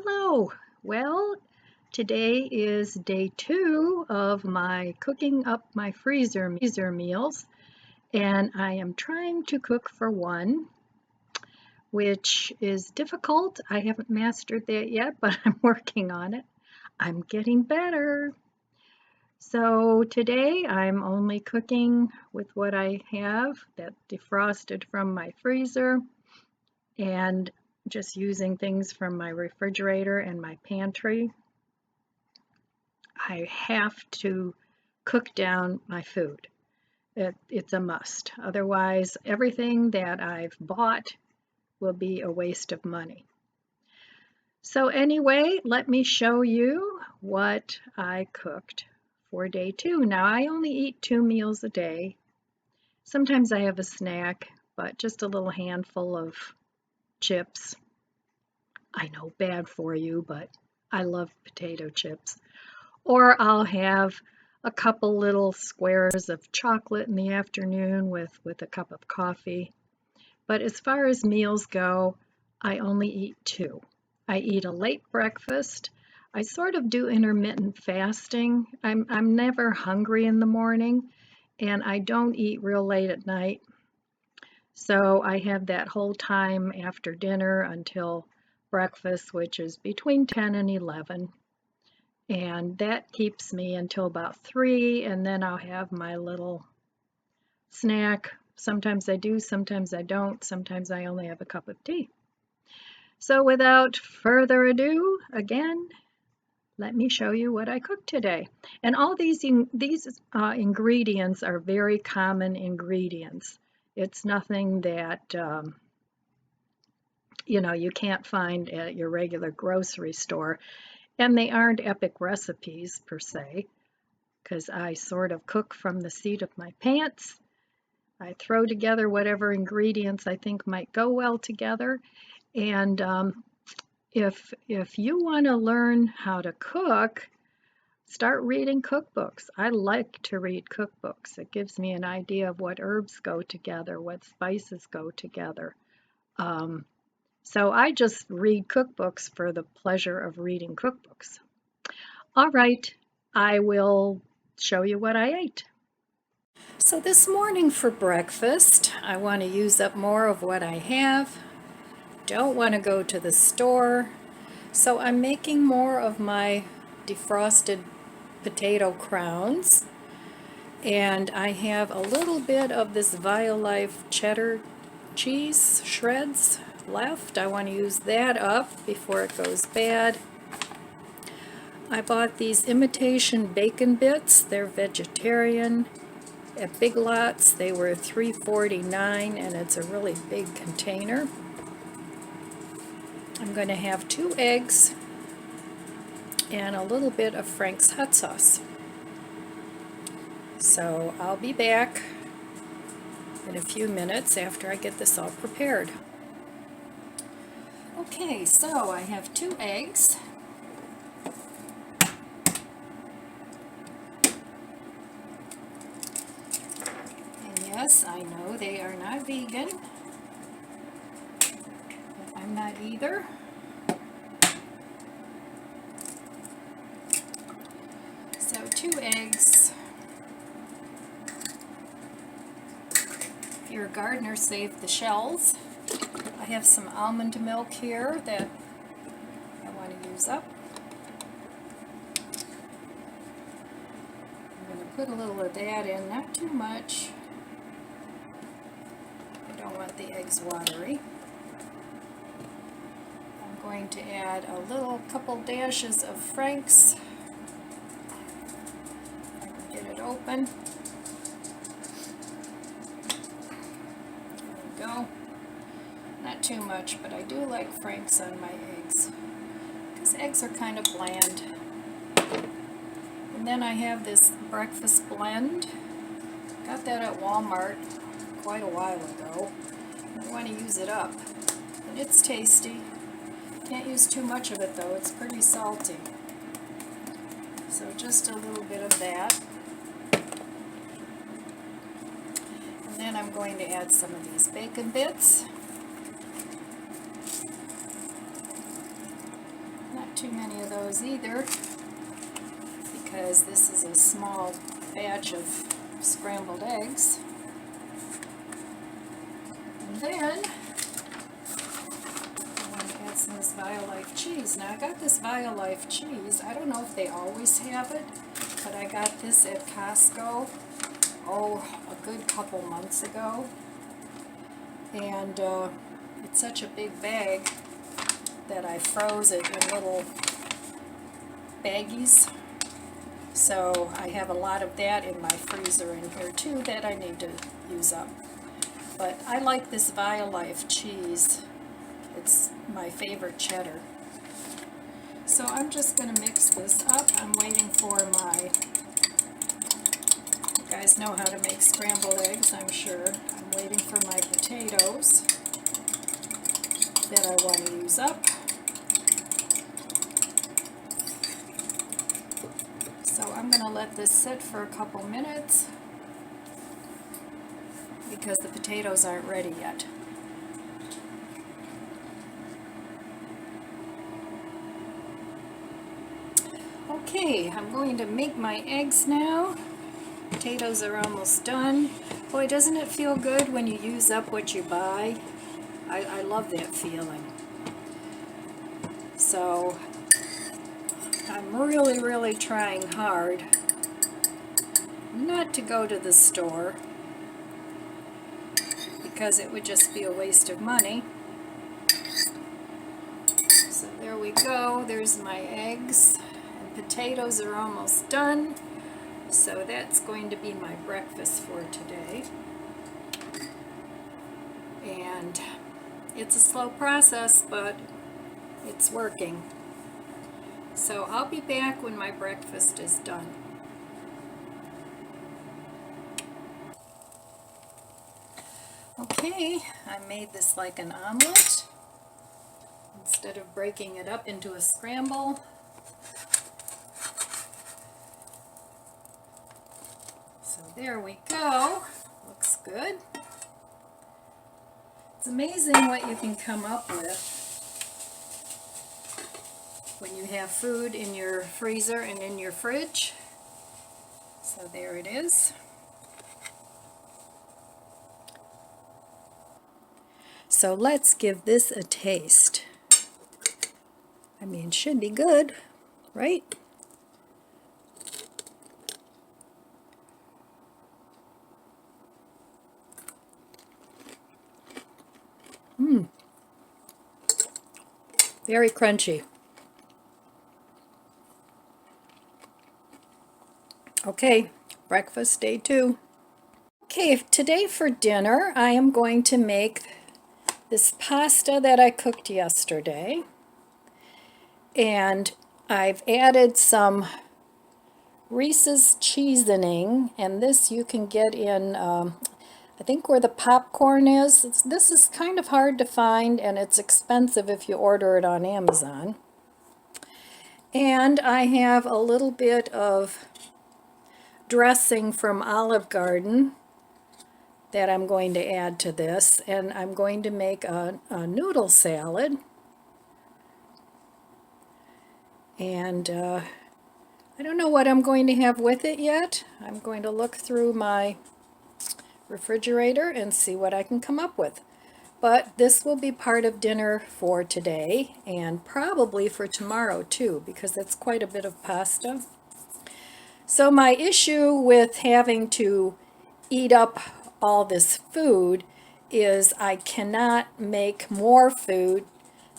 Hello. Well, today is day 2 of my cooking up my freezer meals, and I am trying to cook for one, which is difficult. I haven't mastered that yet, but I'm working on it. I'm getting better. So today I'm only cooking with what I have that defrosted from my freezer and just using things from my refrigerator and my pantry. I have to cook down my food. It's a must. Otherwise, everything that I've bought will be a waste of money. So anyway, let me show you what I cooked for day 2. Now, I only eat 2 meals a day. Sometimes I have a snack, but just a little handful of chips. I know, bad for you, but I love potato chips. Or I'll have a couple little squares of chocolate in the afternoon with a cup of coffee. But as far as meals go, I only eat 2. I eat a late breakfast. I sort of do intermittent fasting. I'm never hungry in the morning, and I don't eat real late at night. So I have that whole time after dinner until breakfast, which is between 10 and 11. And that keeps me until about 3, and then I'll have my little snack. Sometimes I do, sometimes I don't. Sometimes I only have a cup of tea. So without further ado, again, let me show you what I cooked today. And all these ingredients are very common ingredients. It's nothing that you can't find at your regular grocery store. And they aren't epic recipes per se, because I sort of cook from the seat of my pants. I throw together whatever ingredients I think might go well together. And if you want to learn how to cook, start reading cookbooks. I like to read cookbooks. It gives me an idea of what herbs go together, what spices go together. So I just read cookbooks for the pleasure of reading cookbooks. All right, I will show you what I ate. So this morning for breakfast, I want to use up more of what I have. Don't want to go to the store. So I'm making more of my defrosted potato crowns. And I have a little bit of this Violife cheddar cheese shreds left. I want to use that up before it goes bad. I bought these imitation bacon bits. They're vegetarian. At Big Lots, they were $3.49, and it's a really big container. I'm going to have 2 eggs and a little bit of Frank's hot sauce. So I'll be back in a few minutes after I get this all prepared. Okay, so I have 2 eggs. And yes, I know they are not vegan, but I'm not either. So 2 eggs. If you're a gardener, save the shells. I have some almond milk here that I want to use up. I'm going to put a little of that in, not too much. I don't want the eggs watery. I'm going to add a couple dashes of Frank's. I can get it open. There we go. Not too much, but I do like Frank's on my eggs, because eggs are kind of bland. And then I have this breakfast blend. Got that at Walmart quite a while ago. I want to use it up. And it's tasty. Can't use too much of it though, it's pretty salty. So just a little bit of that. And then I'm going to add some of these bacon bits. too many of those either, because this is a small batch of scrambled eggs. And then I want to add some of this Violife cheese. Now I got this Violife cheese. I don't know if they always have it, but I got this at Costco, a good couple months ago. And it's such a big bag that I froze it in little baggies. So I have a lot of that in my freezer in here too that I need to use up. But I like this Violife cheese. It's my favorite cheddar. So I'm just going to mix this up. I'm waiting for my, you guys know how to make scrambled eggs, I'm sure. I'm waiting for my potatoes that I want to use up. So I'm going to let this sit for a couple minutes because the potatoes aren't ready yet. Okay, I'm going to make my eggs now. Potatoes are almost done. Boy, doesn't it feel good when you use up what you buy? I love that feeling. So I'm really trying hard not to go to the store because it would just be a waste of money. So there we go. There's my eggs. And potatoes are almost done. So that's going to be my breakfast for today. And it's a slow process, but it's working. So I'll be back when my breakfast is done. Okay, I made this like an omelet instead of breaking it up into a scramble. So there we go. Looks good. It's amazing what you can come up with when you have food in your freezer and in your fridge. So there it is. So let's give this a taste. I mean, it should be good, right? Very crunchy. Okay, breakfast day 2. Okay, today for dinner I am going to make this pasta that I cooked yesterday. And I've added some Reese's seasoning, and this you can get in, I think where the popcorn is. This is kind of hard to find, and it's expensive if you order it on Amazon. And I have a little bit of dressing from Olive Garden that I'm going to add to this, and I'm going to make a noodle salad. And I don't know what I'm going to have with it yet. I'm going to look through my refrigerator and see what I can come up with. But this will be part of dinner for today and probably for tomorrow too, because that's quite a bit of pasta. So my issue with having to eat up all this food is I cannot make more food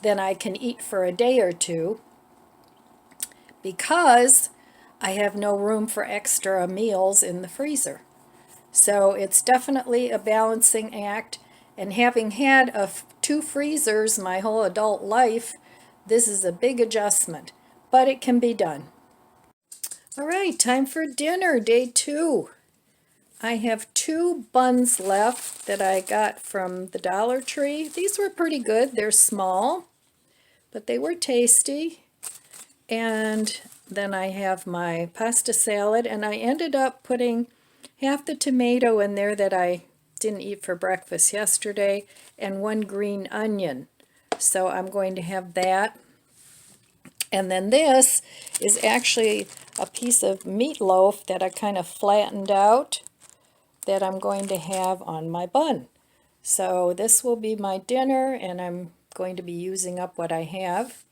than I can eat for a day or two, because I have no room for extra meals in the freezer. So it's definitely a balancing act, and having had 2 freezers my whole adult life, this is a big adjustment, but it can be done. All right, time for dinner, day 2. I have 2 buns left that I got from the Dollar Tree. These were pretty good. They're small, but they were tasty. And then I have my pasta salad, and I ended up putting half the tomato in there that I didn't eat for breakfast yesterday, and 1 green onion. So I'm going to have that And then this is actually a piece of meatloaf that I kind of flattened out that I'm going to have on my bun. So this will be my dinner, and I'm going to be using up what I have.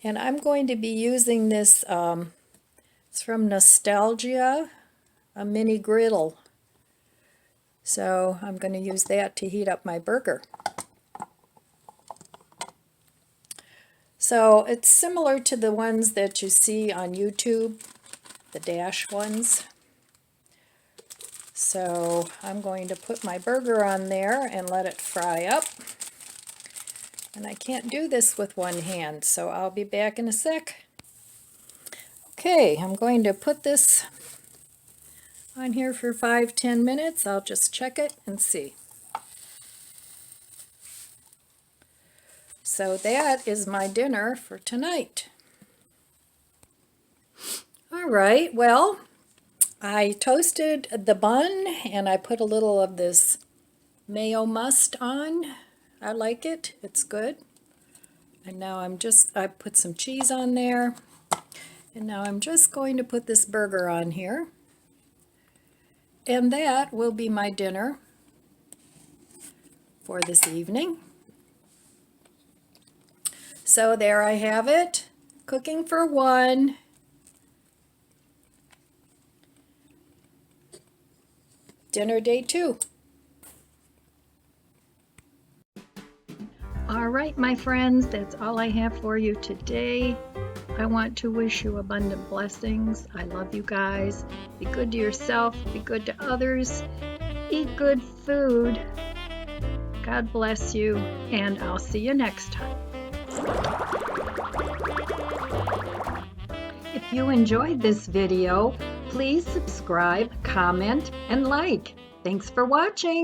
And I'm going to be using this, it's from Nostalgia, a mini griddle. So I'm going to use that to heat up my burger. So it's similar to the ones that you see on YouTube, the dash ones. So I'm going to put my burger on there and let it fry up. And I can't do this with one hand, so I'll be back in a sec. Okay, I'm going to put this on here for 5-10 minutes. I'll just check it and see. So that is my dinner for tonight. All right, well, I toasted the bun and I put a little of this mayo must on. I like it, it's good. And now I put some cheese on there. And now I'm just going to put this burger on here. And that will be my dinner for this evening. So there I have it, cooking for one. Dinner day 2. All right, my friends, that's all I have for you today. I want to wish you abundant blessings. I love you guys. Be good to yourself, be good to others, eat good food. God bless you, and I'll see you next time. If you enjoyed this video, please subscribe, comment, and like. Thanks for watching.